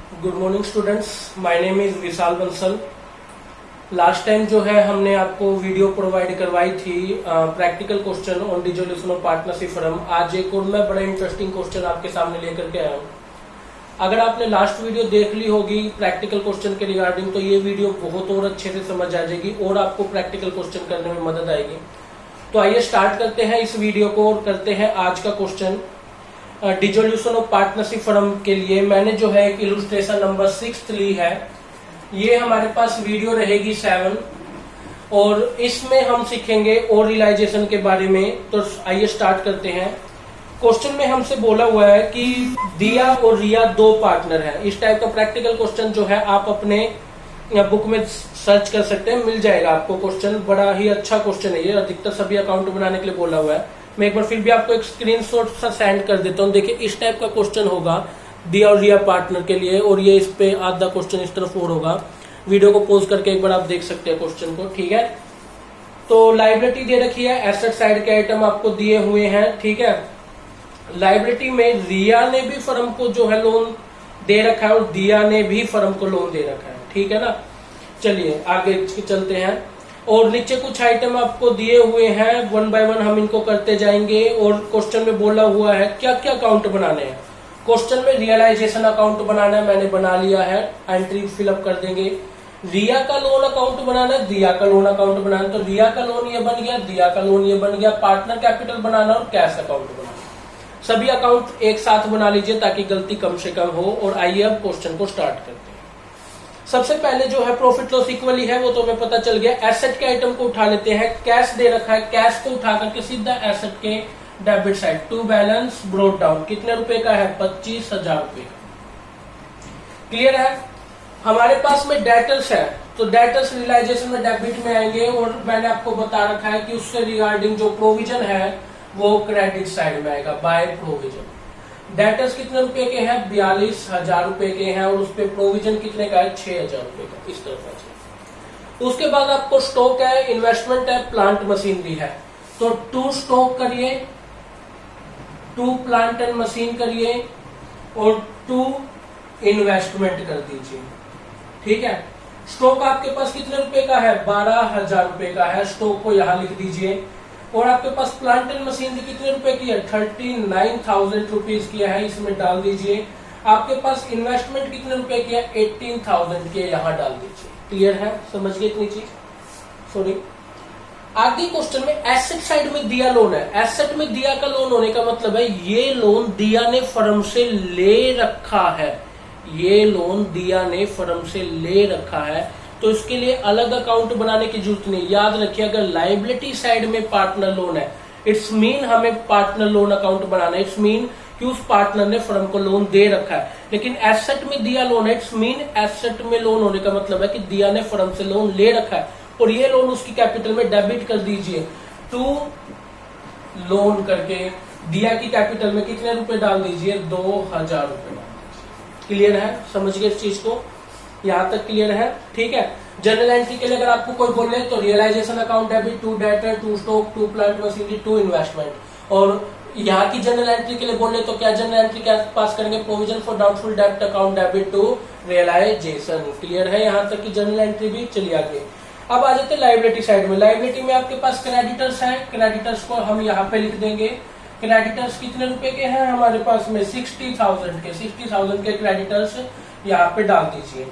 Good morning students, my name is Vishal Bansal. Last time जो है हमने आपको वीडियो प्रोवाइड करवाई थी practical question on dissolution of partnership firm. आज एक और मैं बड़ा इंटरेस्टिंग क्वेश्चन आपके सामने लेकर के आया हूँ। अगर आपने लास्ट वीडियो देख ली होगी प्रैक्टिकल क्वेश्चन के रिगार्डिंग, तो ये वीडियो बहुत और अच्छे से समझ आ जाएगी और आपको प्रैक्टिकल क्वेश्चन करने में मदद आएगी। तो आइए स्टार्ट करते हैं इस वीडियो को और करते हैं आज का question. Dissolution of partnership firm के लिए मैंने जो है एक इलुस्ट्रेशन नंबर 6 ली है। ये हमारे पास वीडियो रहेगी 7 और इसमें हम सीखेंगे और रियलाइजेशन के बारे में। तो आइए स्टार्ट करते हैं। क्वेश्चन में हमसे बोला हुआ है कि दिया और रिया दो पार्टनर हैं। इस टाइप का प्रैक्टिकल क्वेश्चन जो है आप अपने बुक में सर्च कर सकते हैं, मिल जाएगा आपको क्वेश्चन। बड़ा ही अच्छा क्वेश्चन है ये, अधिकतर सभी अकाउंट बनाने के लिए बोला हुआ है। मैं एक बार फिर भी आपको एक स्क्रीनशॉट सा सेंड कर देता हूँ। देखिए इस टाइप का क्वेश्चन होगा दिया और रिया पार्टनर के लिए, और ये इस पे आधा क्वेश्चन इस तरफ और होगा। वीडियो को पॉज करके एक बार आप देख सकते हैं क्वेश्चन को, ठीक है। तो लायबिलिटी दे रखी है, एसेट साइड के आइटम आपको दिए हुए हैं, ठीक है। लायबिलिटी में रिया ने भी फर्म को जो है लोन दे रखा है और दिया ने भी फर्म को लोन दे रखा है, ठीक है ना। चलिए आगे चलते हैं। और नीचे कुछ आइटम आपको दिए हुए हैं, 1 बाय 1 हम इनको करते जाएंगे। और क्वेश्चन में बोला हुआ है क्या क्या अकाउंट बनाने हैं। क्वेश्चन में रियलाइजेशन अकाउंट बनाना है, मैंने बना लिया है, एंट्री फिलअप कर देंगे। रिया का लोन अकाउंट बनाना है, दिया का लोन अकाउंट बनाना है, तो रिया का लोन ये बन गया, दिया का लोन ये बन गया। पार्टनर कैपिटल बनाना और कैश अकाउंट बनाना, सभी अकाउंट एक साथ बना लीजिए ताकि गलती कम से कम हो। और आइए अब क्वेश्चन को स्टार्ट करते हैं। सबसे पहले जो है प्रॉफिट लॉस इक्वली है वो तो हमें पता चल गया। एसेट के आइटम को उठा लेते हैं। कैश दे रखा है, कैश को उठा करके सीधा एसेट के debit side to balance brought down. कितने रुपए का है? 25,000 रुपए का। क्लियर है। हमारे पास में डेटर्स है, तो डेटर्स रियलाइजेशन में डेबिट में आएंगे। और मैंने आपको बता रखा है कि उससे रिगार्डिंग जो प्रोविजन है वो क्रेडिट साइड में आएगा, बाय प्रोविजन। डेटर्स कितने रुपए के हैं? 42,000 रुपए के हैं। और उस पे प्रोविजन कितने का है? 6,000 रुपए का। इस तरफ है। उसके बाद आपको स्टॉक है, इन्वेस्टमेंट है, प्लांट मशीनरी है। तो 2 स्टॉक करिए, 2 प्लांट एंड मशीन करिए और 2 इन्वेस्टमेंट कर दीजिए, ठीक है। स्टॉक आपके पास कितने रुपए का है? 12,000 रुपए का है। स्टॉक को यहां लिख दीजिए। और आपके पास प्लांट एंड मशीनरी कितने रुपए की है? 39,000 रुपीज की है, इसमें डाल दीजिए। आपके पास इन्वेस्टमेंट कितने रुपए की है? 18,000 के, यहां डाल दीजिए। क्लियर है, समझ गए इतनी चीज। सॉरी, आगे क्वेश्चन में एसेट साइड में दिया लोन है। एसेट में दिया का लोन होने का मतलब है ये लोन दिया ने फर्म से ले रखा है। ये लोन दिया ने फर्म से ले रखा है, तो इसके लिए अलग अकाउंट बनाने की जरूरत नहीं। याद रखिए, अगर लायबिलिटी साइड में पार्टनर लोन है, इट्स मीन हमें पार्टनर लोन अकाउंट बनाना है। इट्स मीन कि उस पार्टनर ने फर्म को लोन दे रखा है। लेकिन एसेट में दिया लोन है, इट्स मीन एसेट में लोन होने का मतलब है कि दिया ने फर्म से लोन ले रखा है और ये लोन उसकी कैपिटल में डेबिट कर दीजिए। 2 लोन करके दिया की कैपिटल में कितने रुपए डाल दीजिए? 2,000 रुपए। क्लियर है, समझ गए इस चीज को, यहां तक क्लियर है, ठीक है। जनरल एंट्री के लिए अगर आपको कोई बोले तो realization account debit, 2 debtor, 2 stock, 2 plant machinery, 2 investment. और यहाँ की जनरल एंट्री के लिए बोले तो क्या जनरल एंट्री क्या पास करेंगे? प्रोविजन फॉर डाउटफुल डेब्ट account debit to realization. Clear है यहाँ तक की जनरल एंट्री भी। चलिए आगे अब आ जाते हैं लायबिलिटी साइड में। लायबिलिटी में आपके पास क्रेडिटर्स है, क्रेडिटर्स को हम यहाँ पे लिख देंगे। क्रेडिटर्स कितने रुपए के हैं हमारे पास में? 60,000 के। 60,000 के क्रेडिटर्स यहाँ पे डाल दीजिए।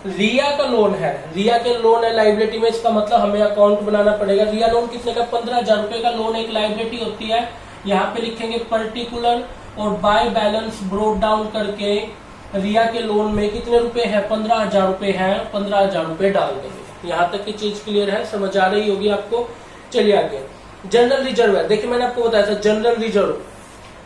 रिया का लोन है, रिया के लोन है लायबिलिटी में, इसका मतलब हमें अकाउंट बनाना पड़ेगा। रिया लोन कितने का? 15,000 रुपए का लोन एक लायबिलिटी होती है। यहाँ पे लिखेंगे पर्टिकुलर और बाय बैलेंस ब्रोट डाउन करके रिया के लोन में कितने रुपए हैं? 15,000 रुपए हैं। 15,000 रुपए डाल देंगे। यहाँ तक की चीज क्लियर है, समझ आ रही होगी आपको। चलिए आगे जनरल रिजर्व है। देखिए मैंने आपको बताया था जनरल रिजर्व,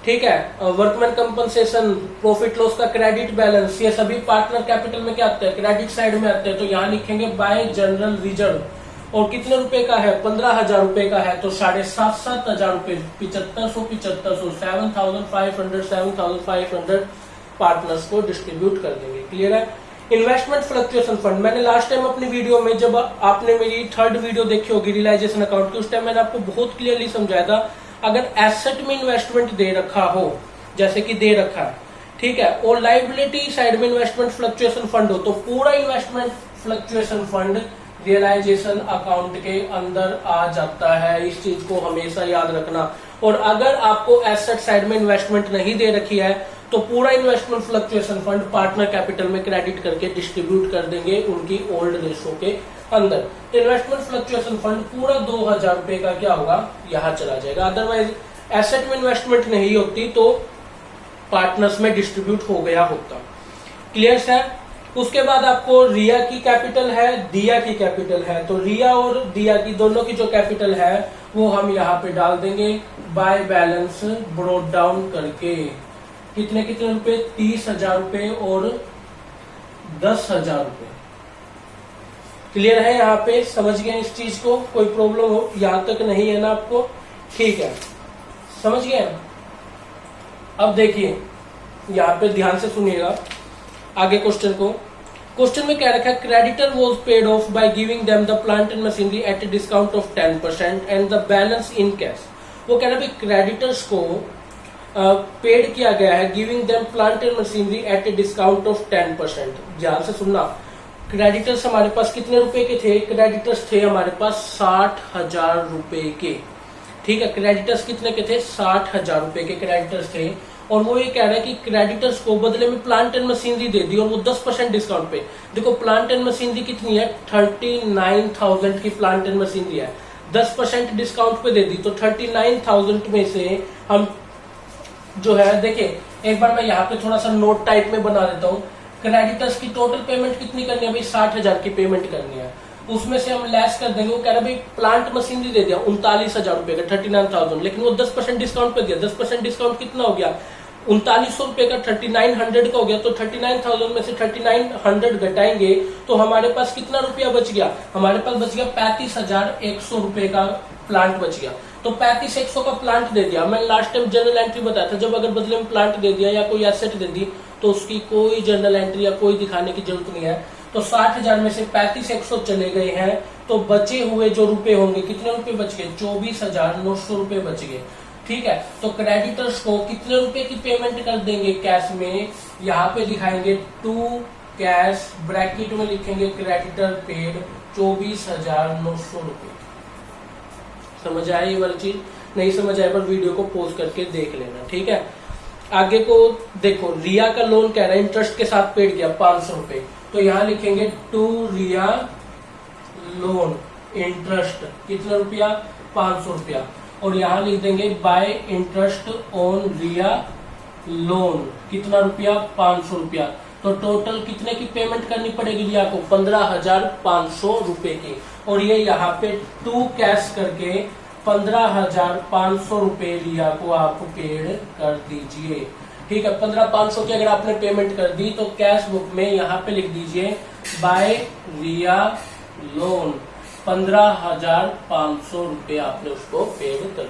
ठीक है। वर्कमैन कंपनसेशन, प्रॉफिट लॉस का क्रेडिट बैलेंस, ये सभी पार्टनर कैपिटल में क्या आते हैं? क्रेडिट साइड में आते हैं। तो यहाँ लिखेंगे बाय जनरल रिजर्व। और कितने रुपए का है? 15,000 रुपए का है। तो 7,500 रुपए, 7500 7,500 पार्टनर्स को डिस्ट्रीब्यूट कर देंगे। क्लियर है। इन्वेस्टमेंट फ्लक्चुएशन फंड, मैंने लास्ट टाइम अपनी वीडियो में, जब आपने मेरी 3rd वीडियो देखी होगी रियलाइजेशन अकाउंट की, उस टाइम मैंने आपको बहुत क्लियरली समझाया था। अगर एसेट में इन्वेस्टमेंट दे रखा हो, जैसे कि दे रखा है, ठीक है। और लाइबिलिटी साइड में इन्वेस्टमेंट फ्लक्चुएशन फंड हो तो पूरा investment fluctuation fund realization account के अंदर आ जाता है। इस चीज को हमेशा याद रखना। और अगर आपको एसेट साइड में इन्वेस्टमेंट नहीं दे रखी है तो पूरा investment fluctuation fund partner capital में क्रेडिट करके डिस्ट्रीब्यूट कर देंगे उनकी ओल्ड रेशो के अंदर। इन्वेस्टमेंट फ्लक्चुएशन फंड पूरा 2000 रुपए का क्या होगा, यहाँ चला जाएगा। अदरवाइज एसेट में इन्वेस्टमेंट नहीं होती तो पार्टनर्स में डिस्ट्रीब्यूट हो गया होता। क्लियर है। उसके बाद आपको रिया की कैपिटल है, दिया की कैपिटल है। तो रिया और दिया की दोनों की जो कैपिटल है वो हम यहाँ पे डाल देंगे बाय बैलेंस ब्रोड डाउन करके। कितने कितने रुपए, 30,000 रुपए और 10,000 रुपए। क्लियर है। यहाँ पे समझ गए इस चीज को, कोई प्रॉब्लम हो यहाँ तक नहीं है ना आपको, ठीक है, समझ गए। अब देखिए यहाँ पे ध्यान से सुनिएगा आगे क्वेश्चन को। क्वेश्चन में क्या रखा है, creditor was paid of by giving them the plant and machinery at a discount of 10% and the balance in cash. वो कह रहा है क्रेडिटर्स को पेड किया गया है giving them plant and machinery at a discount of 10%। ध्यान से सुनना, क्रेडिटर्स हमारे पास कितने रुपए के थे, क्रेडिटर्स थे हमारे पास 60,000 रुपए के। ठीक है, क्रेडिटर्स कितने के थे, 60,000 रुपए के क्रेडिटर्स थे। और वो ये कह रहा है कि क्रेडिटर्स को बदले में प्लांट एंड मशीनरी दे दी और वो 10% डिस्काउंट पे। देखो प्लांट एंड मशीनरी कितनी है, 39,000 की प्लांट एंड मशीनरी है, 10% डिस्काउंट पे दे दी। तो 39,000 में से हम जो है, देखिए एक बार मैं यहाँ पे थोड़ा सा नोट टाइप में बना देता हूँ। क्रेडिटर्स की टोटल पेमेंट कितनी करनी है भाई, 60,000 की पेमेंट करनी है। उसमें से हम लेस कर देंगे। वो कह रहा है भाई प्लांट मशीनरी दे दिया 39,000 रुपए का, 39,000, लेकिन वो 10% डिस्काउंट पे दिया। 10% डिस्काउंट कितना हो गया, 3900 रुपए का 3900 का हो गया। तो 39,000 में से 3900 घटाएंगे तो हमारे पास कितना रुपया बच गया, हमारे पास बच गया 35,100 रुपए का प्लांट बच गया। तो 35,100 का प्लांट दे दिया। मैं लास्ट टाइम जनरल एंट्री बताया था, जब अगर बदले में प्लांट दे दिया या कोई एसेट दे दी तो उसकी कोई जर्नल एंट्री या कोई दिखाने की जरूरत नहीं है। तो 60,000 में से 35,100 चले गए हैं तो बचे हुए जो रुपए होंगे, कितने रुपए बच गए, 24,900 रुपए बच गए। ठीक है, तो क्रेडिटर्स को कितने रुपए की पेमेंट कर देंगे कैश में, यहाँ पे दिखाएंगे टू कैश, ब्रैकेट में लिखेंगे क्रेडिटर पेड 24,900 रुपए। समझ आया ये वाली चीज, नहीं समझ आए पर वीडियो को पॉज करके देख लेना। ठीक है, आगे को देखो, रिया का लोन कह रहा है इंटरेस्ट के साथ पेड किया 500 रुपए। तो यहाँ लिखेंगे टू रिया लोन इंटरेस्ट कितना रुपया, 500 रुपया। और यहाँ लिख देंगे बाय इंटरेस्ट ऑन रिया लोन कितना रुपया, 500 रुपया। तो टोटल कितने की पेमेंट करनी पड़ेगी रिया को, 15,500 रुपए की। और ये यहाँ पे टू कैश करके 15,500 रुपए रिया को आप पेड कर दीजिए। ठीक है, 15,500 की अगर आपने पेमेंट कर दी तो कैश बुक में यहाँ पे लिख दीजिए बाय रिया लोन 15,500 रुपए आपने उसको पेड कर दिया।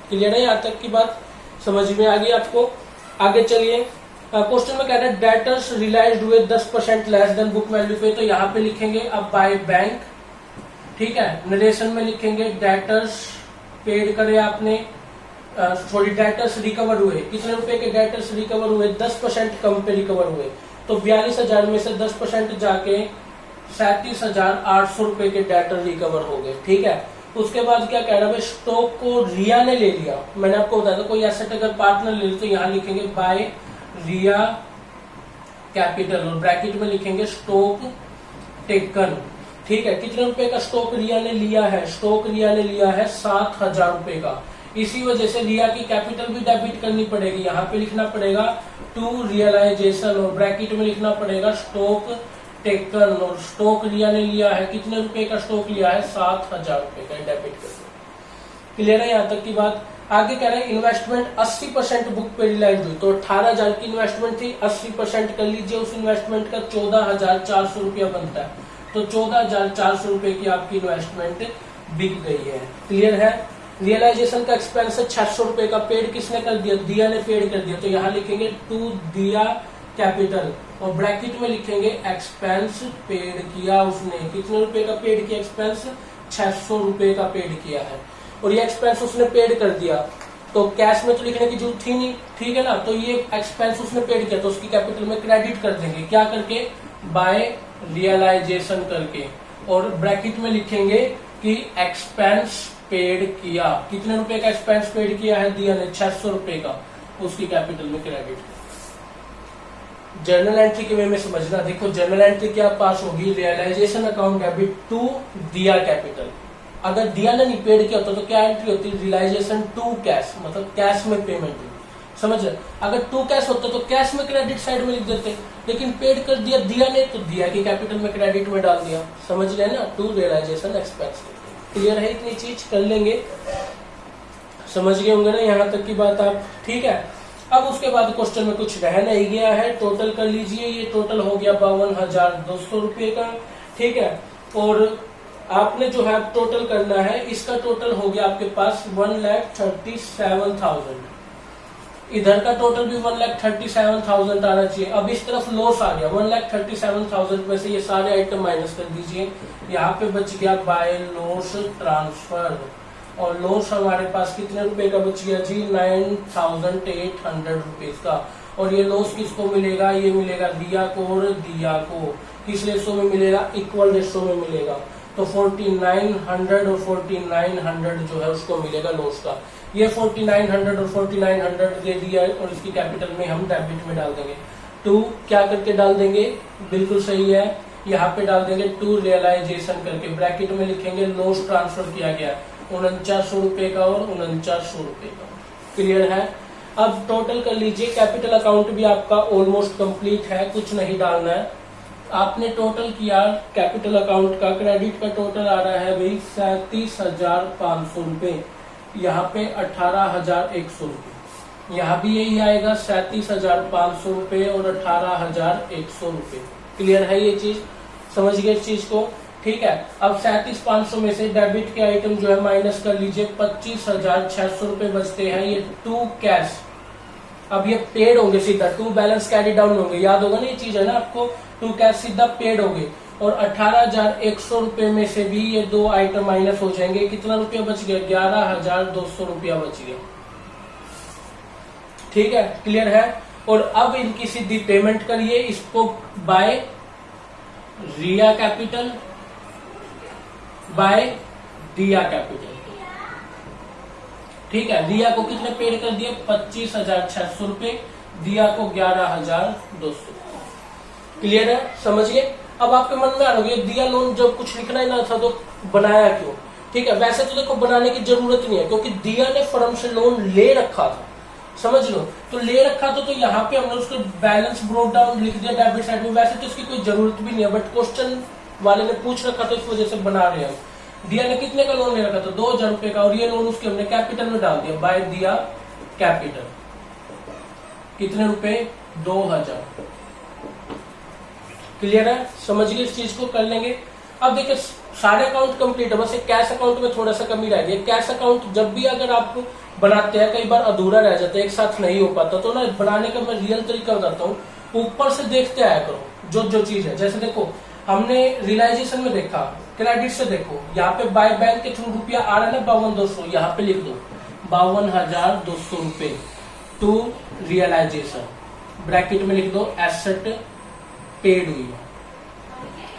क्लियर है, यहाँ तक की बात समझ में आ गई आपको। आगे चलिए, क्वेश्चन में कह रहा है डेटर्स रियलाइज्ड हुए 10% लेस देन बुक वैल्यू पे। तो यहाँ पे लिखेंगे अब बाय बैंक। ठीक है, नरेशन में लिखेंगे डेटर्स पेड करे आपने, सॉरी डेटर्स रिकवर हुए, कितने रुपए के डेटर्स रिकवर हुए, 10% कम पे रिकवर हुए। तो 42,000 में से 10% जाके 37,800 रुपए के डेटर रिकवर हो गए। ठीक है, उसके बाद क्या कह रहा है, स्टॉक को रिया ने ले लिया। मैंने आपको बताया था कोई एसेट अगर पार्टनर ले तो यहाँ लिखेंगे बाय रिया कैपिटल और ब्रैकेट में लिखेंगे स्टॉक टेकन। ठीक है, कितने रुपए का स्टॉक रिया ने लिया है, स्टॉक रिया ने लिया है 7,000 रुपए का। इसी वजह से रिया की कैपिटल भी डेबिट करनी पड़ेगी। यहाँ पे लिखना पड़ेगा टू रियलाइजेशन और ब्रैकेट में लिखना पड़ेगा स्टॉक टेकन। और स्टॉक रिया ने लिया है, कितने रुपए का स्टॉक लिया है, 7,000 रुपए का डेबिट कर दो। क्लियर है यहाँ तक की बात। आगे कह रहे हैं इन्वेस्टमेंट 80% बुक पे रियलाइज हुई। तो 18,000 की इन्वेस्टमेंट थी, 80% कर लीजिए उस इन्वेस्टमेंट का 14,400 रुपया बनता है। तो 14,400 रुपए की आपकी इन्वेस्टमेंट बिक गई है। क्लियर है। रियलाइजेशन का एक्सपेंस 600 रुपए का पेड किसने कर दिया, दिया ने पेड कर दिया। तो यहाँ लिखेंगे टू दिया कैपिटल और ब्रैकेट में लिखेंगे एक्सपेंस पेड किया उसने। कितने रुपए का पेड किया एक्सपेंस, 600 रुपए का पेड किया है। और ये एक्सपेंस उसने पेड कर दिया। तो कैश में तो लिखने की जरूरत थी नहीं, ठीक है ना। तो ये एक्सपेंस उसने पेड किया तो उसकी कैपिटल में क्रेडिट कर देंगे, क्या करके, बाय रियलाइजेशन करके, और ब्रैकेट में लिखेंगे कि एक्सपेंस पेड किया। कितने रुपए का एक्सपेंस पेड किया है, दिया ने 600 रुपए का, उसकी कैपिटल में क्रेडिट। जर्नल एंट्री के वे में समझना, देखो जर्नल एंट्री क्या पास होगी, रियलाइजेशन अकाउंट डेबिट टू दिया कैपिटल। अगर दिया ने नहीं पेड किया होता तो क्या एंट्री होती, रियलाइजेशन टू कैश, मतलब कैश में पेमेंट हुई, समझ। अगर टू कैश होता तो कैश में क्रेडिट साइड में लिख देते, लेकिन पेड कर दिया दिया ने तो दिया की कैपिटल में क्रेडिट में डाल दिया, समझ रहे ना, टू रियलाइजेशन एक्सपेंस। क्लियर है, इतनी चीज कर लेंगे, समझ गए होंगे ना यहाँ तक की बात आप, ठीक है। अब उसके बाद क्वेश्चन में कुछ रह नहीं गया है, टोटल कर लीजिए, ये टोटल हो गया 52,200 रुपये का, ठीक है। और आपने जो है टोटल करना है, इसका टोटल हो गया आपके पास 1,37,000, इधर का टोटल भी 1,37,000 आना चाहिए। अब इस तरफ लॉस आ गया 1,37,000 में से ये सारे आइटम माइनस कर दीजिए, यहाँ पे बच गया बाय लॉस ट्रांसफर, और लॉस हमारे पास कितने रुपए का बच गया जी, 9,800 रुपीज का। और ये लॉस किसको मिलेगा, ये मिलेगा दिया को, और दिया को किस रेशो में मिलेगा, इक्वल रेशो में मिलेगा। तो 4900 और 4900 जो है उसको मिलेगा लॉस का। ये 4900 और 4900 दे दिया है, और इसकी कैपिटल में हम डेबिट में डाल देंगे। टू क्या करके डाल देंगे, बिल्कुल सही है, यहाँ पे डाल देंगे टू रियलाइजेशन करके, ब्रैकेट में लिखेंगे लॉस ट्रांसफर किया गया 4900 रुपए का और 4900 रुपए का। क्लियर है। अब टोटल कर लीजिए, कैपिटल अकाउंट भी आपका ऑलमोस्ट कंप्लीट है, कुछ नहीं डालना है। आपने टोटल किया कैपिटल अकाउंट का, क्रेडिट का टोटल आ रहा है भाई 37,500 रुपए, यहाँ पे 18,100 रुपए, यहाँ भी यही आएगा 37,500 रुपए और 18,100 रुपए। क्लियर है ये चीज, समझ गए इस चीज को, ठीक है। अब 37,500 में से डेबिट के आइटम जो है माइनस कर लीजिए, 25,600 रुपए बचते हैं, ये टू कैश। अब ये पेड होंगे सीधा, टू बैलेंस कैरी डाउन होंगे, याद होगा ना ये चीज है ना आपको, टू कैश सीधा पेड होंगे। और 18,100 रुपए में से भी ये दो आइटम माइनस हो जाएंगे, कितना रुपया बच गया, 11,200 रुपया बच गया, ठीक है। क्लियर है। और अब इनकी सीधी पेमेंट करिए, इसको बाय रिया कैपिटल बाय दिया कैपिटल, ठीक है। रिया को कितने पेड कर दिए, 25,600 रुपए, दिया को 11,200। क्लियर है, समझिए। अब आपके मन में आ रहा है दिया लोन जब कुछ लिखना ही ना था तो बनाया क्यों, ठीक है। वैसे तो देखो बनाने की जरूरत नहीं है, क्योंकि दिया ने फर्म से लोन ले रखा था, समझ लो, तो ले रखा था, तो यहाँ पे हमने उसको बैलेंस ब्रोक डाउन लिख दिया डेबिट साइड में। वैसे तो इसकी कोई जरूरत भी नहीं है, बट क्वेश्चन वाले ने पूछ रखा तो इस वजह से बना रहे हैं। दिया ने कितने का लोन ले रखा था, 2,000 रुपए का, और ये लोन उसके हमने कैपिटल में डाल दिया, बाय दिया कैपिटल, कितने रुपए, 2,000। क्लियर है, समझिए इस चीज को, कर लेंगे। अब देखिए सारे अकाउंट कंप्लीट है, बस एक कैश अकाउंट में थोड़ा सा कमी रह गई। कैश अकाउंट जब भी अगर आप बनाते हैं, कई बार अधूरा रह जाता है, एक साथ नहीं हो पाता, तो ना बनाने का मैं रियल तरीका बताता हूँ, ऊपर से देखते आया करो जो जो चीज है। जैसे देखो हमने रियलाइजेशन में देखा, क्रेडिट से देखो, यहाँ पे बाय बैंक के थ्रू रुपया आ रहा है ना 52,200, यहाँ पे लिख दो 52,200 रुपए टू रियलाइजेशन, ब्रैकेट में लिख दो एसेट पेड हुई है,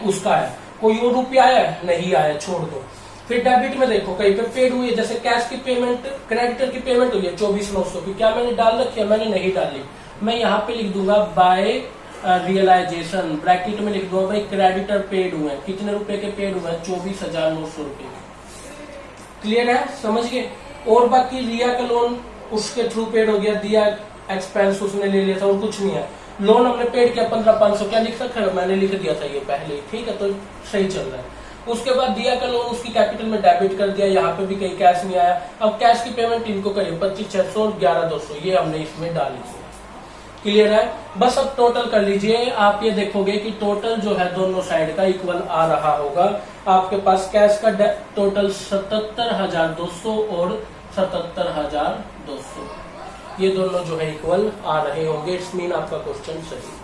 उसका है। कोई और रुपया आया नहीं आया, छोड़ दो। फिर डेबिट में देखो कहीं पे पेड हुई है, जैसे कैश की पेमेंट, क्रेडिटर की पेमेंट हुई है 24,900 की, क्या मैंने डाल रखी है, मैंने नहीं डाली, मैं यहाँ पे लिख दूंगा बाय रियलाइजेशन, ब्रैकेट में लिख दूंगा भाई क्रेडिटर पेड हुए, कितने रुपए के पेड हुए, 24,900 रुपए। क्लियर है, समझ गए। और बाकी रिया का लोन उसके थ्रू पेड हो गया, दिया एक्सपेंस उसने ले लिया था, और कुछ नहीं है। लोन हमने पेड किया 15,500, क्या लिख रखा है, मैंने लिख दिया था ये पहले, ठीक है, तो सही चल रहा है। उसके बाद दिया का लोन उसकी कैपिटल में डेबिट कर दिया, यहाँ पे भी कहीं कैश नहीं आया। अब कैश की पेमेंट इनको करिए 25,600 और 11,200, ये हमने इसमें डाली। क्लियर है, बस अब टोटल कर लीजिए। आप ये देखोगे कि टोटल जो है दोनों साइड का इक्वल आ रहा होगा। आपके पास कैश का टोटल 77,200 और 77,200, ये दोनों जो है इक्वल आ रहे होंगे। इट्स मीन आपका क्वेश्चन सही।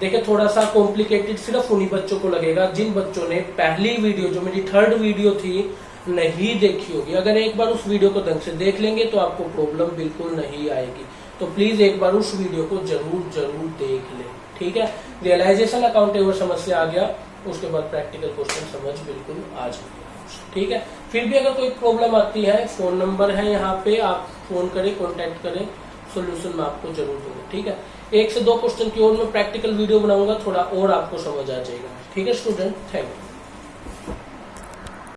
देखिए थोड़ा सा कॉम्प्लिकेटेड सिर्फ उन्हीं बच्चों को लगेगा जिन बच्चों ने पहली वीडियो, जो मेरी थर्ड वीडियो थी, नहीं देखी होगी, अगर एक बार उस वीडियो को ढंग से देख लेंगे तो आपको प्रॉब्लम बिल्कुल नहीं आएगी। तो प्लीज एक बार उस वीडियो को जरूर जरूर देख लें, ठीक है। रियलाइजेशन अकाउंट टेबल समझ से आ गया, उसके बाद प्रैक्टिकल क्वेश्चन समझ बिल्कुल आ जाएगा, ठीक है। फिर भी अगर कोई प्रॉब्लम आती है, फोन नंबर है यहाँ पे, आप फोन करें, कॉन्टेक्ट करें, सोल्यूशन मैं आपको जरूर दूंगा, ठीक है। 1 से 2 क्वेश्चन की और मैं प्रैक्टिकल वीडियो बनाऊंगा, थोड़ा और आपको समझ आ जाएगा, ठीक है स्टूडेंट। Thank you.